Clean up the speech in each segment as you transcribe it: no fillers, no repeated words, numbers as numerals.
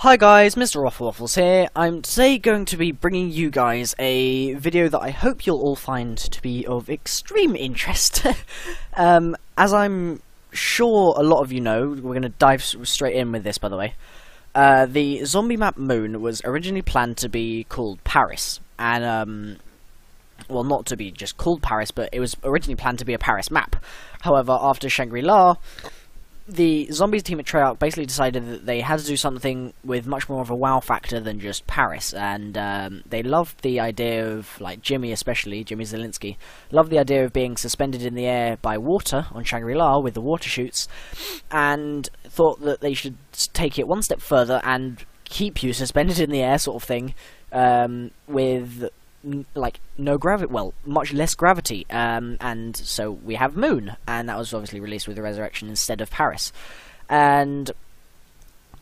Hi guys, Mr. Waffles here. I'm today going to be bringing you guys a video that I hope you'll all find to be of extreme interest. As I'm sure a lot of you know, we're going to dive straight in with this, by the way. The zombie map Moon was originally planned to be called Paris, and well, not to be just called Paris, but it was originally planned to be a Paris map. However, after Shangri-La, the zombies team at Treyarch basically decided that they had to do something with much more of a wow factor than just Paris, and they loved the idea of, like, Jimmy Zielinski, loved the idea of being suspended in the air by water on Shangri-La with the water chutes, and thought that they should take it one step further and keep you suspended in the air, sort of thing, with like no gravity, well, much less gravity, and so we have Moon, and that was obviously released with the Resurrection instead of Paris. And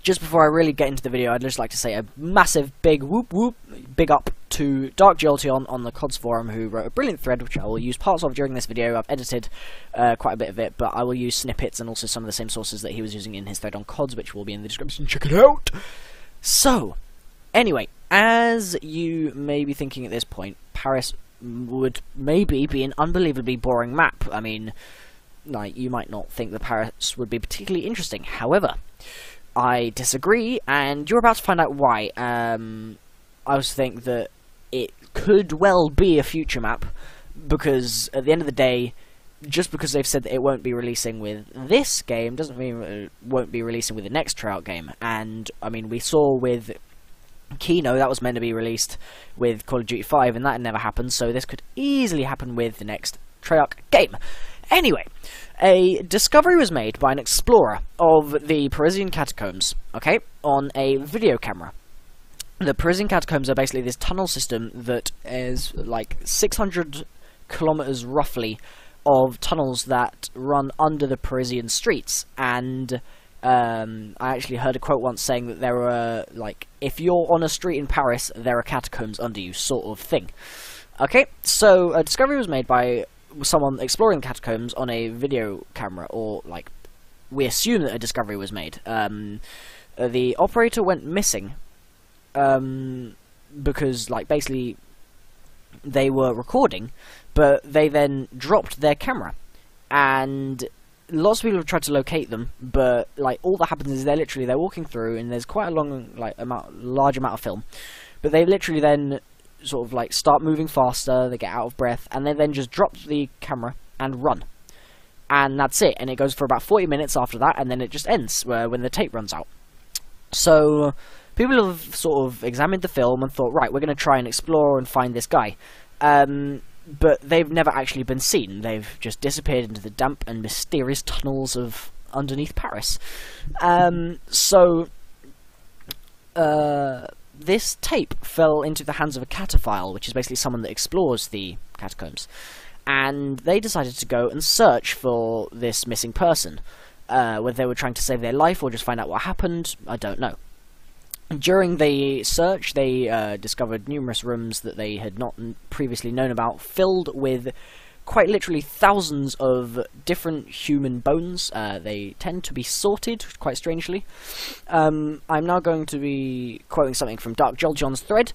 just before I really get into the video, I'd just like to say a massive big big up to Dark Jolteon on the CODS forum, who wrote a brilliant thread which I will use parts of during this video. I've edited quite a bit of it, but I will use snippets and also some of the same sources that he was using in his thread on CODS, which will be in the description. Check it out! So, anyway, as you may be thinking at this point, Paris would maybe be an unbelievably boring map. I mean, like, you might not think that Paris would be particularly interesting. However, I disagree, and you're about to find out why. I also think that it could well be a future map, because at the end of the day, just because they've said that it won't be releasing with this game doesn't mean it won't be releasing with the next Treyarch game. And, I mean, we saw with Kino, that was meant to be released with Call of Duty 5, and that never happened, so this could easily happen with the next Treyarch game. Anyway, a discovery was made by an explorer of the Parisian Catacombs, okay, on a video camera. The Parisian Catacombs are basically this tunnel system that is like 600 kilometers roughly of tunnels that run under the Parisian streets, and I actually heard a quote once saying that there were, like, if you're on a street in Paris, there are catacombs under you, sort of thing. Okay, so a discovery was made by someone exploring catacombs on a video camera, or, like, we assume that a discovery was made. The operator went missing, because, like, basically they were recording, but they then dropped their camera, and lots of people have tried to locate them, but, like, all that happens is they're walking through, and there's quite a large amount of film, but they literally then sort of, like, start moving faster, they get out of breath, and they then just drop the camera and run. And that's it, and it goes for about 40 minutes after that, and then it just ends when the tape runs out. So people have sort of examined the film and thought, right, we're going to try and explore and find this guy. But they've never actually been seen. They've just disappeared into the damp and mysterious tunnels of underneath Paris. This tape fell into the hands of a cataphile, which is basically someone that explores the catacombs. And they decided to go and search for this missing person. Whether they were trying to save their life or just find out what happened, I don't know. During the search, they discovered numerous rooms that they had not previously known about, filled with quite literally thousands of different human bones. They tend to be sorted, quite strangely. I'm now going to be quoting something from Dark Jolteon's thread.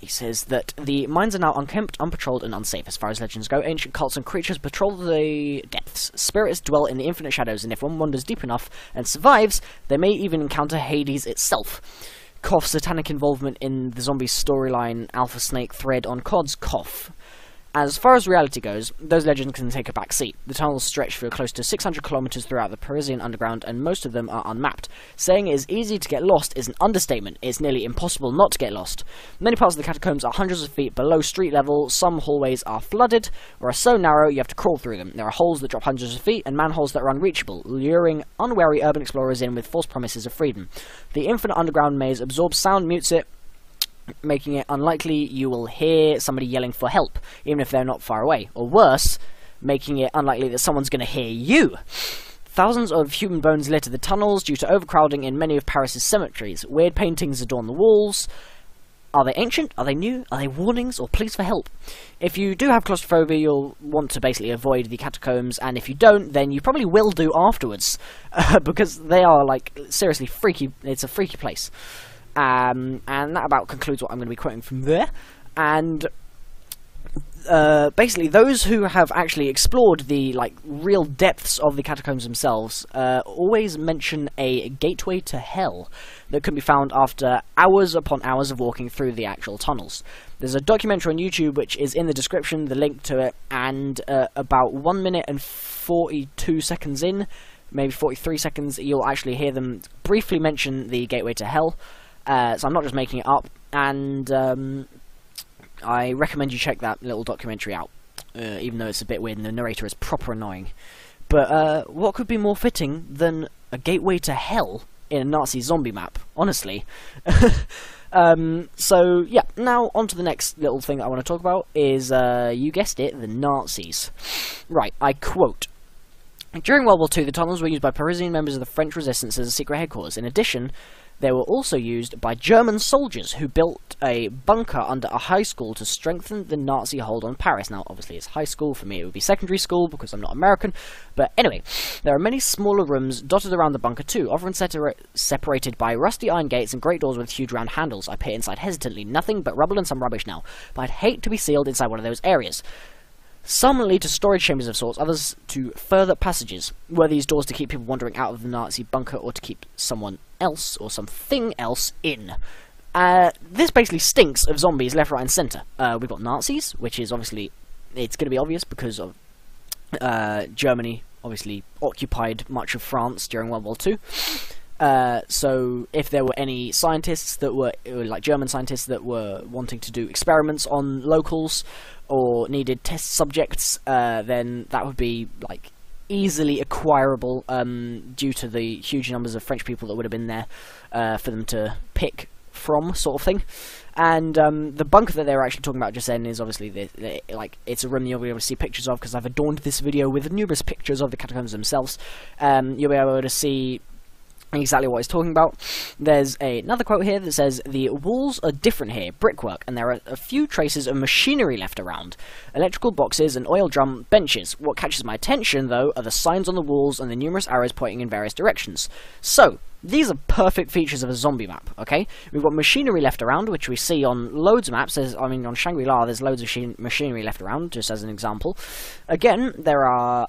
He says that the mines are now unkempt, unpatrolled, and unsafe. As far as legends go, ancient cults and creatures patrol the depths. Spirits dwell in the infinite shadows, and if one wanders deep enough and survives, they may even encounter Hades itself. Cough, satanic involvement in the zombie storyline, Alpha Snake thread on CODS, cough. As far as reality goes, those legends can take a back seat. The tunnels stretch for close to 600 kilometers throughout the Parisian underground, and most of them are unmapped. Saying it is easy to get lost is an understatement. It's nearly impossible not to get lost. Many parts of the catacombs are hundreds of feet below street level. Some hallways are flooded, or are so narrow you have to crawl through them. There are holes that drop hundreds of feet, and manholes that are unreachable, luring unwary urban explorers in with false promises of freedom. The infinite underground maze absorbs sound, mutes it, making it unlikely you will hear somebody yelling for help, even if they're not far away. Or worse, making it unlikely that someone's going to hear you. Thousands of human bones litter the tunnels due to overcrowding in many of Paris's cemeteries. Weird paintings adorn the walls. Are they ancient? Are they new? Are they warnings or pleas for help? If you do have claustrophobia, you'll want to basically avoid the catacombs, and if you don't, then you probably will do afterwards, because they are, like, seriously freaky. It's a freaky place. And that about concludes what I'm going to be quoting from there. And basically, those who have actually explored the, like, real depths of the catacombs themselves always mention a gateway to hell that can be found after hours upon hours of walking through the actual tunnels. There's a documentary on YouTube which is in the description, the link to it, and about 1 minute and 42 seconds in, maybe 43 seconds, you'll actually hear them briefly mention the gateway to hell. So I'm not just making it up, and I recommend you check that little documentary out, even though it's a bit weird and the narrator is proper annoying. But what could be more fitting than a gateway to hell in a Nazi zombie map, honestly. So, yeah, now on to the next little thing that I want to talk about is, you guessed it, the Nazis. Right, I quote, "During World War II, the tunnels were used by Parisian members of the French resistance as a secret headquarters. In addition, they were also used by German soldiers who built a bunker under a high school to strengthen the Nazi hold on Paris." Now, obviously, it's high school. For me, it would be secondary school because I'm not American. But anyway, there are many smaller rooms dotted around the bunker too, often separated by rusty iron gates and great doors with huge round handles. I peer inside hesitantly. Nothing but rubble and some rubbish now. But I'd hate to be sealed inside one of those areas. Some lead to storage chambers of sorts, others to further passages. Were these doors to keep people wandering out of the Nazi bunker or to keep someone else or something else in? This basically stinks of zombies left, right and centre. We've got Nazis, which is obviously, it's going to be obvious because of Germany obviously occupied much of France during World War II. So if there were any scientists that were, like German scientists that were wanting to do experiments on locals or needed test subjects, then that would be, like, easily acquirable due to the huge numbers of French people that would have been there for them to pick from, sort of thing. And the bunker that they were actually talking about just then is obviously like, it's a room you'll be able to see pictures of because I've adorned this video with numerous pictures of the catacombs themselves. You'll be able to see exactly what he's talking about. There's another quote here that says, "The walls are different here, brickwork, and there are a few traces of machinery left around. Electrical boxes and oil drum benches. What catches my attention, though, are the signs on the walls and the numerous arrows pointing in various directions." So, these are perfect features of a zombie map, okay? We've got machinery left around, which we see on loads of maps. On Shangri-La, there's loads of machinery left around, just as an example. Again, there are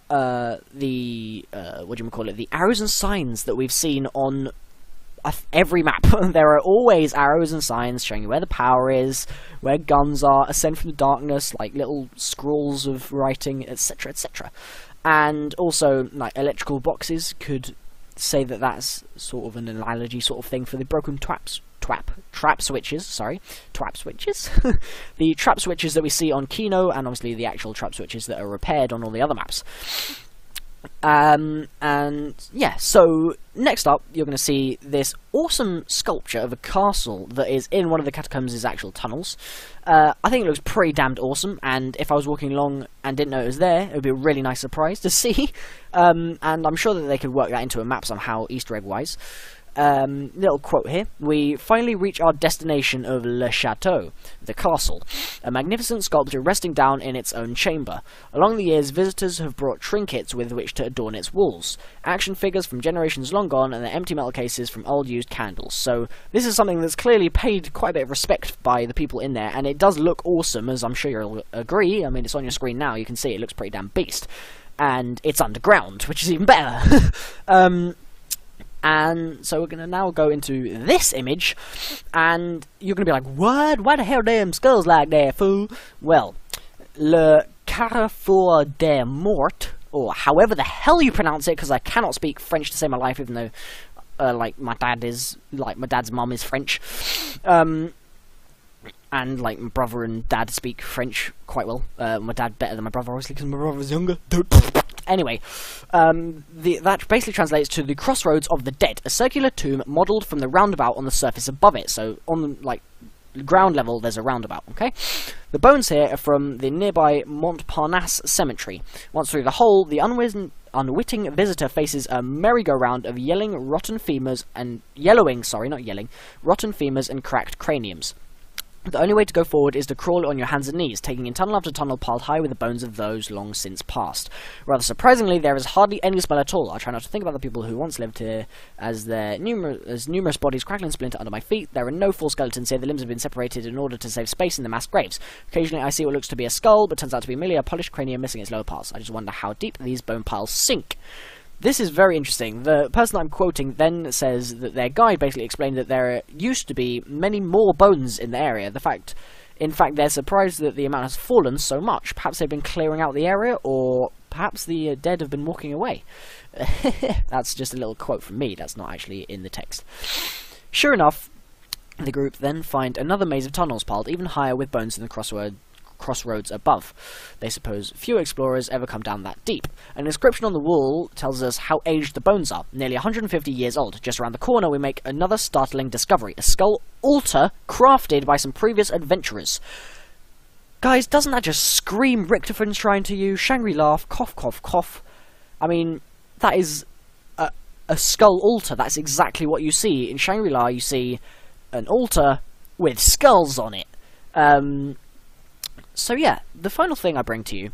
the arrows and signs that we've seen on every map. There are always arrows and signs showing you where the power is, where guns are, ascend from the darkness, like little scrawls of writing, etc., etc. And also, like, electrical boxes could say that that's sort of an analogy sort of thing for the broken trap switches, the trap switches that we see on Kino, and obviously the actual trap switches that are repaired on all the other maps. And yeah, so next up you're going to see this awesome sculpture of a castle that is in one of the catacombs' actual tunnels. I think it looks pretty damned awesome, and if I was walking along and didn't know it was there, it would be a really nice surprise to see. And I'm sure that they could work that into a map somehow, Easter egg wise. Little quote here: "We finally reach our destination of Le Chateau, the castle, a magnificent sculpture resting down in its own chamber. Along the years, visitors have brought trinkets with which to adorn its walls, action figures from generations long gone, and the empty metal cases from old used candles." So this is something that's clearly paid quite a bit of respect by the people in there, and it does look awesome, as I'm sure you'll agree. I mean, it's on your screen now, you can see it looks pretty damn beast. And it's underground, which is even better. And so we're going to now go into this image, and you're going to be like, what? Why the hell are them skulls like that, fool? Well, Le Carrefour des Morts, or however the hell you pronounce it, because I cannot speak French to save my life, even though, like, my dad's mum is French. And, like, my brother and dad speak French quite well. My dad better than my brother, obviously, because my brother was younger. Anyway, that basically translates to the Crossroads of the Dead, a circular tomb modelled from the roundabout on the surface above it. So, on the, like, ground level, there's a roundabout, okay? The bones here are from the nearby Montparnasse cemetery. Once through the hole, the unwitting visitor faces a merry-go-round of rotten femurs and cracked craniums. The only way to go forward is to crawl on your hands and knees, taking in tunnel after tunnel piled high with the bones of those long since passed. Rather surprisingly, there is hardly any smell at all. I try not to think about the people who once lived here, as numerous bodies crackle and splinter under my feet. There are no full skeletons here. The limbs have been separated in order to save space in the mass graves. Occasionally I see what looks to be a skull, but turns out to be merely a polished cranium missing its lower parts. I just wonder how deep these bone piles sink. This is very interesting. The person I'm quoting then says that their guide basically explained that there used to be many more bones in the area. In fact, they're surprised that the amount has fallen so much. Perhaps they've been clearing out the area, or perhaps the dead have been walking away. That's just a little quote from me. That's not actually in the text. Sure enough, the group then find another maze of tunnels piled even higher with bones in the crossroads above. They suppose few explorers ever come down that deep. An inscription on the wall tells us how aged the bones are, nearly 150 years old. Just around the corner we make another startling discovery, a skull altar crafted by some previous adventurers. Guys, doesn't that just scream Richtofen Shrine to you? Shangri-La, cough, cough, cough. I mean, that is a skull altar. That's exactly what you see. In Shangri-La you see an altar with skulls on it. So yeah, the final thing I bring to you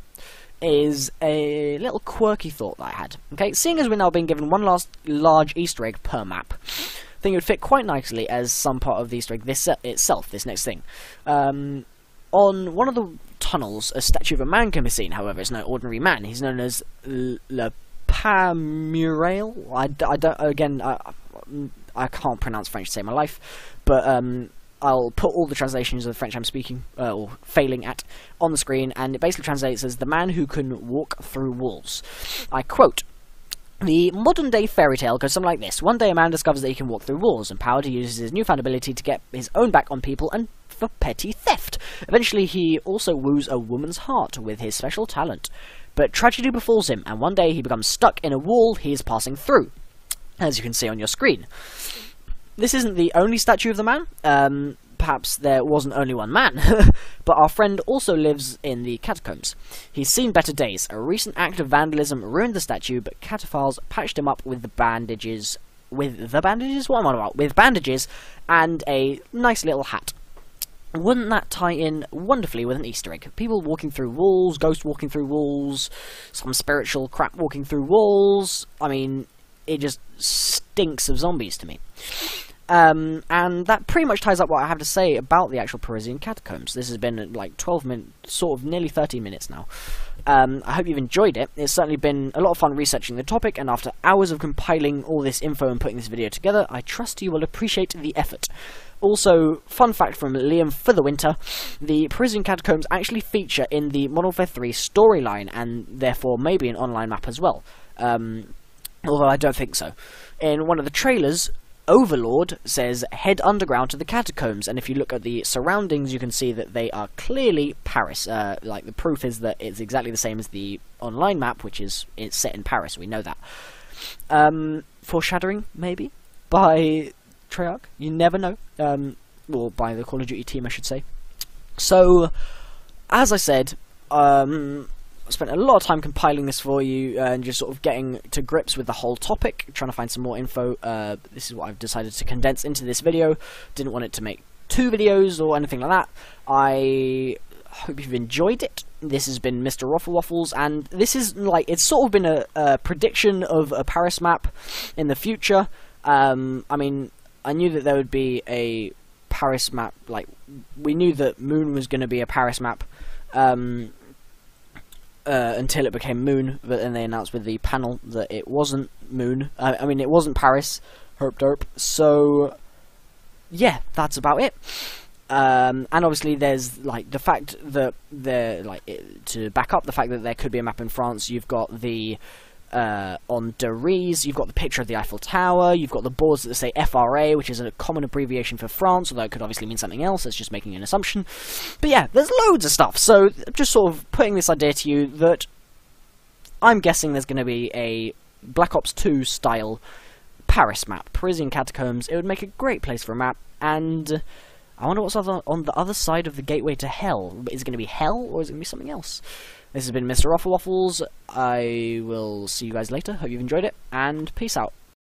is a little quirky thought that I had. Okay, seeing as we're now being given one last large Easter egg per map, I think it would fit quite nicely as some part of the Easter egg this next thing. On one of the tunnels, a statue of a man can be seen. However, it's no ordinary man. He's known as Le Pas-Murail. I can't pronounce French to save my life, but I'll put all the translations of the French I'm speaking, or failing at, on the screen, and it basically translates as the man who can walk through walls. I quote, "The modern-day fairy tale goes something like this. One day a man discovers that he can walk through walls, empowered he uses his newfound ability to get his own back on people and for petty theft. Eventually he also woos a woman's heart with his special talent. But tragedy befalls him, and one day he becomes stuck in a wall he is passing through, as you can see on your screen." This isn't the only statue of the man. Perhaps there wasn't only one man, but our friend also lives in the catacombs. He's seen better days. A recent act of vandalism ruined the statue, but cataphiles patched him up with the bandages. With the bandages? What am I on about? With bandages and a nice little hat. Wouldn't that tie in wonderfully with an Easter egg? People walking through walls, ghosts walking through walls, some spiritual crap walking through walls. I mean, it just stinks of zombies to me. And that pretty much ties up what I have to say about the actual Parisian Catacombs. This has been like 12 minutes, sort of nearly 30 minutes now. I hope you've enjoyed it. It's certainly been a lot of fun researching the topic, and after hours of compiling all this info and putting this video together, I trust you will appreciate the effort. Also, fun fact from Liam for the winter, the Parisian Catacombs actually feature in the Modern Warfare 3 storyline, and therefore maybe an online map as well. Although I don't think so. In one of the trailers, Overlord says, "Head underground to the catacombs," and if you look at the surroundings, you can see that they are clearly Paris. Like, the proof is that it's exactly the same as the online map, which is it's set in Paris. We know that. Foreshadowing, maybe, by Treyarch. You never know. Or by the Call of Duty team, I should say. So, as I said, I spent a lot of time compiling this for you and just sort of getting to grips with the whole topic, trying to find some more info. This is what I've decided to condense into this video. Didn't want it to make 2 videos or anything like that. I hope you've enjoyed it. This has been Mr. Ruffle Waffles, and this is like, it's sort of been a prediction of a Paris map in the future. I mean, I knew that there would be a Paris map, like, we knew that Moon was going to be a Paris map, until it became Moon, but then they announced with the panel that it wasn't Moon. I mean, it wasn't Paris. Herp derp. So, yeah, that's about it. And obviously, there's like the fact that to back up the fact that there could be a map in France. You've got the on Deriz, you've got the picture of the Eiffel Tower, you've got the boards that say FRA, which is a common abbreviation for France, although it could obviously mean something else. It's just making an assumption. But yeah, there's loads of stuff, so just sort of putting this idea to you that I'm guessing there's going to be a Black Ops 2 style Paris map, Parisian Catacombs. It would make a great place for a map, and I wonder what's on the other side of the gateway to hell. Is it going to be hell, or is it going to be something else? This has been Mr. Ruffle Waffles. I will see you guys later. Hope you've enjoyed it, and peace out.